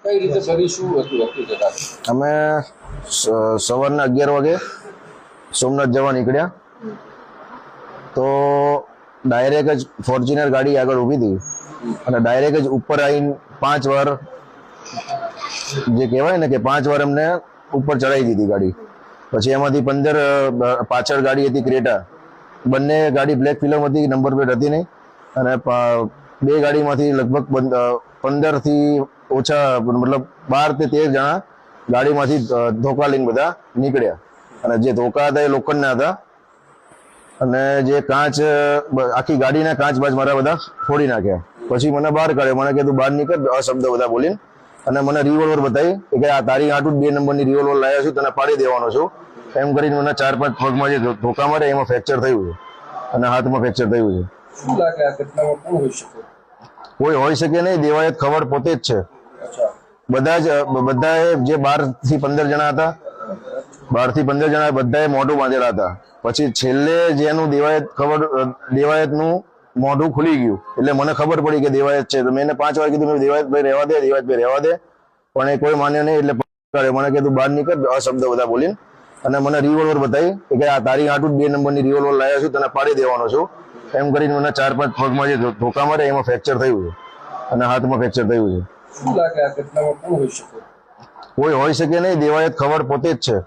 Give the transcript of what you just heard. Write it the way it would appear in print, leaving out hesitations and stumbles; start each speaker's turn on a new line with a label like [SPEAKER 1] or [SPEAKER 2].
[SPEAKER 1] કઈ રીતે કરી શું હતું હકીકત?
[SPEAKER 2] અમે સવારના 11 વાગે સોમનાથ જવા નીકળ્યા તો ડાયરેક્ટ જ ફોર્ચ્યુનર ગાડી આગળ ઊભી હતી અને ડાયરેક્ટ જ ઉપર આવીને 5 વાર જે કહેવાય ને કે 5 વાર અમને ઉપર ચડાવી દીધી ગાડી. પછી એમાંથી 15 પાછળ ગાડી હતી ક્રેટા, બંને ગાડી બ્લેક ફિલ્મ હતી, નંબર પ્લેટ હતી નહીં અને બે ગાડીમાંથી લગભગ 15 થી ઓછા મતલબ 12 થી 13 જણા ગાડીમાંથી ધોકા લઈને બધા નીકળ્યા અને જે ધોકા હતા એ લોખંડના હતા અને જે કાચ આખી ગાડીના કાચ બાજ મારા બધા ફોડી નાખ્યા. પછી મને બહાર કાઢ્યો, મને કીધું બહાર નીકળ અશબ્દ બધા બોલીને અને મને રિવોલ્વર બતાવી કે આ તારી આટલું 2 નંબરની રિવોલ્વર લાવ્યા છું, તને પાડી દેવાનો છું એમ કરીને મને 4-5 પગમાં જે ધોકા મારે એમાં ફ્રેક્ચર થયું છે અને હાથમાં ફ્રેક્ચર થયું છે.
[SPEAKER 1] શું લાગે આ ઘટનામાં કોણ હોઈ શકે?
[SPEAKER 2] કોઈ હોઈ શકે નહીં, દેવાયત ખબર પોતે જ છે. બધા જે 12 થી 15 જણા હતા, 12 થી 15 જણા બધાએ મોઢું બાંધેલા હતા. પછી છેલ્લે જેનું દેવાયતનું મોઢું ખુલી ગયું એટલે મને ખબર પડી કે દેવાયત છે. તો મેં એને 5 વાર કીધું દેવાયતભાઈ રહેવા દે, દેવાયતભાઈ રહેવા દે, પણ એ કોઈ માન્યો નહીં. એટલે મને કીધું બહાર નીકળ અશબ્દ બધા બોલીને અને મને રિવોલ્વર બતાવી કે આ તારી આટલું 2 નંબરની રિવોલ્વર લાવ્યા છું, તને પાડી દેવાનો છું એમ કરીને મને 4-5 પગમાં જે ધોકા મારે એમાં ફ્રેક્ચર થયું છે અને હાથમાં ફ્રેક્ચર થયું છે.
[SPEAKER 1] શું લાગે આ ઘટનામાં કોણ હોઈ શકે?
[SPEAKER 2] કોઈ હોઈ શકે નહીં, દેવાયત ખબર પોતે જ છે.